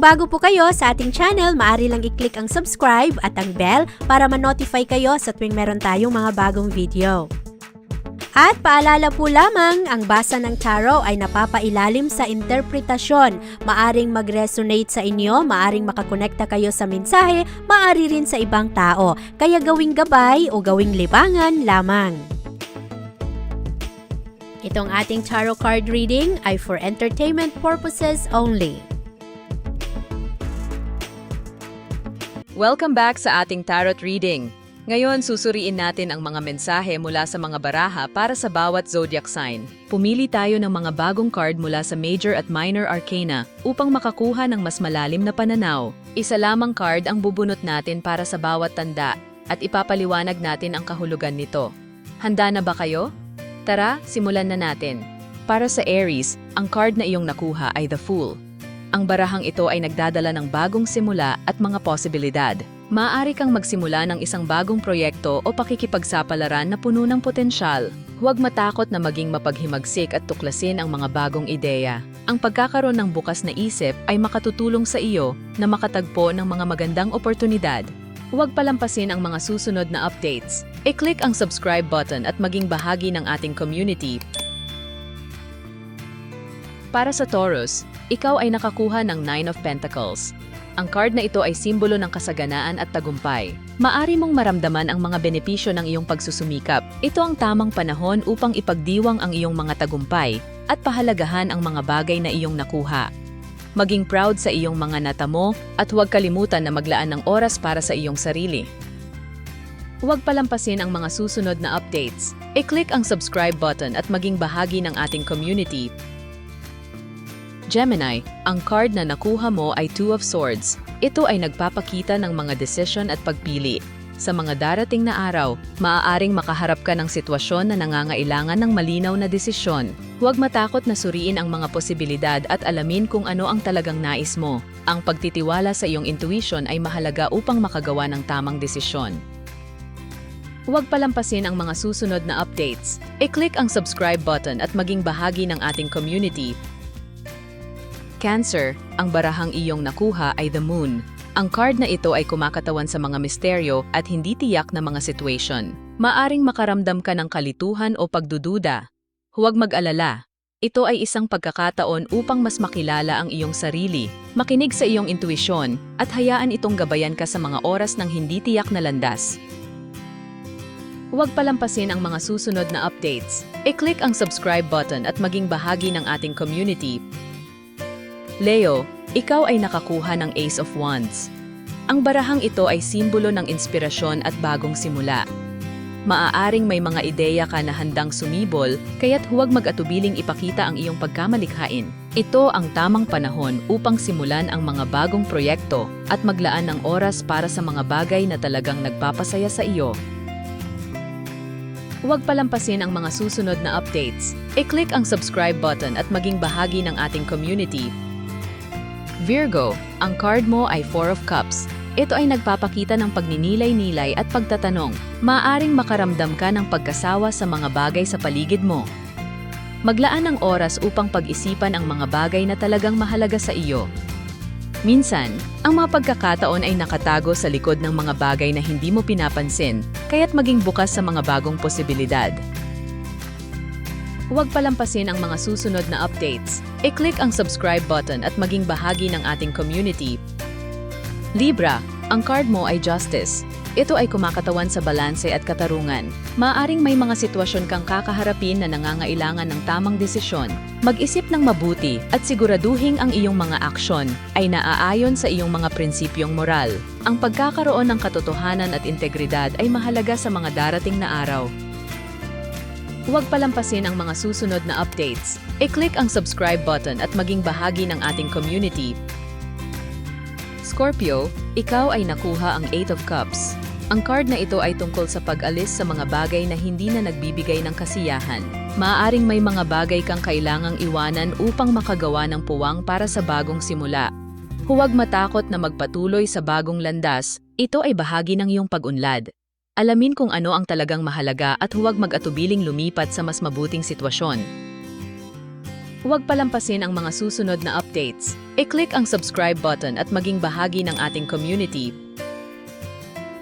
bago po kayo sa ating channel, maaari lang i-click ang subscribe at ang bell para ma-notify kayo sa tuwing meron tayong mga bagong video. At paalala po lamang, ang basa ng tarot ay napapailalim sa interpretasyon. Maaring mag-resonate sa inyo, maaring makakonekta kayo sa mensahe, maari rin sa ibang tao. Kaya gawing gabay o gawing libangan lamang. Itong ating tarot card reading ay for entertainment purposes only. Welcome back sa ating tarot reading. Ngayon, susuriin natin ang mga mensahe mula sa mga baraha para sa bawat zodiac sign. Pumili tayo ng mga bagong card mula sa major at minor arcana upang makakuha ng mas malalim na pananaw. Isa lamang card ang bubunot natin para sa bawat tanda at ipapaliwanag natin ang kahulugan nito. Handa na ba kayo? Tara, simulan na natin. Para sa Aries, ang card na iyong nakuha ay The Fool. Ang barahang ito ay nagdadala ng bagong simula at mga posibilidad. Maaari kang magsimula ng isang bagong proyekto o pakikipagsapalaran na puno ng potensyal. Huwag matakot na maging mapaghimagsik at tuklasin ang mga bagong ideya. Ang pagkakaroon ng bukas na isip ay makatutulong sa iyo na makatagpo ng mga magandang oportunidad. Huwag palampasin ang mga susunod na updates. I-click ang subscribe button at maging bahagi ng ating community. Para sa Taurus, ikaw ay nakakuha ng Nine of Pentacles. Ang card na ito ay simbolo ng kasaganaan at tagumpay. Maari mong maramdaman ang mga benepisyo ng iyong pagsusumikap. Ito ang tamang panahon upang ipagdiwang ang iyong mga tagumpay at pahalagahan ang mga bagay na iyong nakuha. Maging proud sa iyong mga natamo at huwag kalimutan na maglaan ng oras para sa iyong sarili. Huwag palampasin ang mga susunod na updates. I-click ang subscribe button at maging bahagi ng ating community. Gemini, ang card na nakuha mo ay Two of Swords. Ito ay nagpapakita ng mga desisyon at pagpili. Sa mga darating na araw, maaaring makaharap ka ng sitwasyon na nangangailangan ng malinaw na desisyon. Huwag matakot na suriin ang mga posibilidad at alamin kung ano ang talagang nais mo. Ang pagtitiwala sa iyong intuition ay mahalaga upang makagawa ng tamang desisyon. Huwag palampasin ang mga susunod na updates. I-click ang subscribe button at maging bahagi ng ating community. Cancer, ang barahang iyong nakuha ay The Moon. Ang card na ito ay kumakatawan sa mga misteryo at hindi tiyak na mga situation. Maaring makaramdam ka ng kalituhan o pagdududa. Huwag mag-alala. Ito ay isang pagkakataon upang mas makilala ang iyong sarili. Makinig sa iyong intuisyon at hayaan itong gabayan ka sa mga oras ng hindi tiyak na landas. Huwag palampasin ang mga susunod na updates. I-click ang subscribe button at maging bahagi ng ating community. Leo, ikaw ay nakakuha ng Ace of Wands. Ang barahang ito ay simbolo ng inspirasyon at bagong simula. Maaaring may mga ideya ka na handang sumibol, kaya't huwag mag-atubiling ipakita ang iyong pagkamalikhain. Ito ang tamang panahon upang simulan ang mga bagong proyekto at maglaan ng oras para sa mga bagay na talagang nagpapasaya sa iyo. Huwag palampasin ang mga susunod na updates. I-click ang subscribe button at maging bahagi ng ating community. Virgo, ang card mo ay Four of Cups. Ito ay nagpapakita ng pagninilay-nilay at pagtatanong. Maaring makaramdam ka ng pagkasawa sa mga bagay sa paligid mo. Maglaan ng oras upang pag-isipan ang mga bagay na talagang mahalaga sa iyo. Minsan, ang mga pagkakataon ay nakatago sa likod ng mga bagay na hindi mo pinapansin, kaya't maging bukas sa mga bagong posibilidad. Huwag palampasin ang mga susunod na updates. I-click ang subscribe button at maging bahagi ng ating community. Libra, ang card mo ay Justice. Ito ay kumakatawan sa balanse at katarungan. Maaaring may mga sitwasyon kang kakaharapin na nangangailangan ng tamang desisyon. Mag-isip ng mabuti at siguraduhin ang iyong mga aksyon ay naaayon sa iyong mga prinsipyong moral. Ang pagkakaroon ng katotohanan at integridad ay mahalaga sa mga darating na araw. Huwag palampasin ang mga susunod na updates. I-click ang subscribe button at maging bahagi ng ating community. Scorpio, ikaw ay nakuha ang Eight of Cups. Ang card na ito ay tungkol sa pag-alis sa mga bagay na hindi na nagbibigay ng kasiyahan. Maaaring may mga bagay kang kailangang iwanan upang makagawa ng puwang para sa bagong simula. Huwag matakot na magpatuloy sa bagong landas. Ito ay bahagi ng iyong pag-unlad. Alamin kung ano ang talagang mahalaga at huwag mag-atubiling lumipat sa mas mabuting sitwasyon. Huwag palampasin ang mga susunod na updates. I-click ang subscribe button at maging bahagi ng ating community.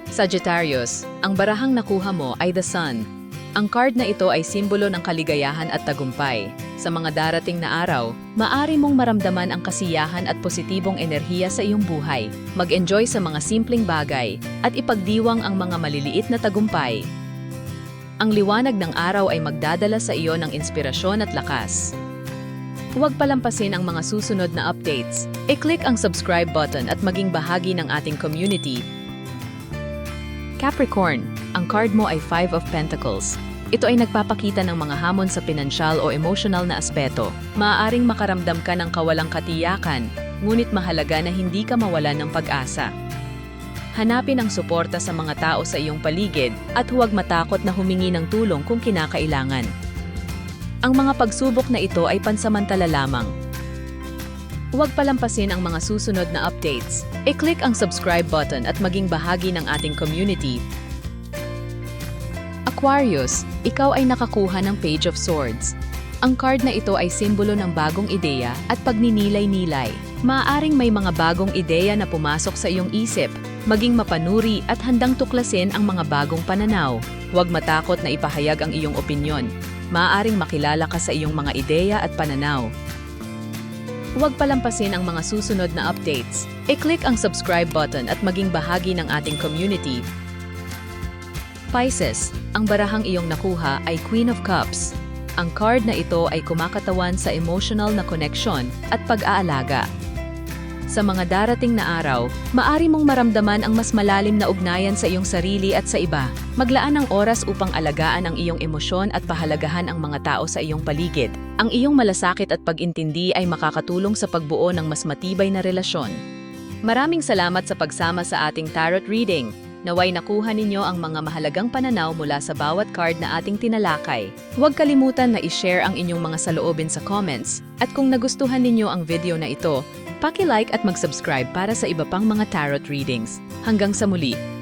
Sagittarius, ang barahang nakuha mo ay the Sun. Ang card na ito ay simbolo ng kaligayahan at tagumpay. Sa mga darating na araw, maaari mong maramdaman ang kasiyahan at positibong enerhiya sa iyong buhay. Mag-enjoy sa mga simpleng bagay at ipagdiwang ang mga maliliit na tagumpay. Ang liwanag ng araw ay magdadala sa iyo ng inspirasyon at lakas. Huwag palampasin ang mga susunod na updates. I-click ang subscribe button at maging bahagi ng ating community. Capricorn, ang card mo ay Five of Pentacles. Ito ay nagpapakita ng mga hamon sa pinansyal o emotional na aspeto. Maaaring makaramdam ka ng kawalang katiyakan, ngunit mahalaga na hindi ka mawalan ng pag-asa. Hanapin ang suporta sa mga tao sa iyong paligid at huwag matakot na humingi ng tulong kung kinakailangan. Ang mga pagsubok na ito ay pansamantala lamang. Huwag palampasin ang mga susunod na updates. I-click ang subscribe button at maging bahagi ng ating community. Aquarius, ikaw ay nakakuha ng Page of Swords. Ang card na ito ay simbolo ng bagong ideya at pagninilay-nilay. Maaaring may mga bagong ideya na pumasok sa iyong isip, maging mapanuri at handang tuklasin ang mga bagong pananaw. Huwag matakot na ipahayag ang iyong opinyon. Maaaring makilala ka sa iyong mga ideya at pananaw. Huwag palampasin ang mga susunod na updates. I-click ang subscribe button at maging bahagi ng ating community. Pisces, ang barahang iyong nakuha ay Queen of Cups. Ang card na ito ay kumakatawan sa emotional na connection at pag-aalaga. Sa mga darating na araw, maari mong maramdaman ang mas malalim na ugnayan sa iyong sarili at sa iba. Maglaan ng oras upang alagaan ang iyong emosyon at pahalagahan ang mga tao sa iyong paligid. Ang iyong malasakit at pag-intindi ay makakatulong sa pagbuo ng mas matibay na relasyon. Maraming salamat sa pagsama sa ating tarot reading. Naway nakuha ninyo ang mga mahalagang pananaw mula sa bawat card na ating tinalakay. Huwag kalimutan na i-share ang inyong mga saloobin sa comments. At kung nagustuhan ninyo ang video na ito, paki-like at mag-subscribe para sa iba pang mga tarot readings. Hanggang sa muli!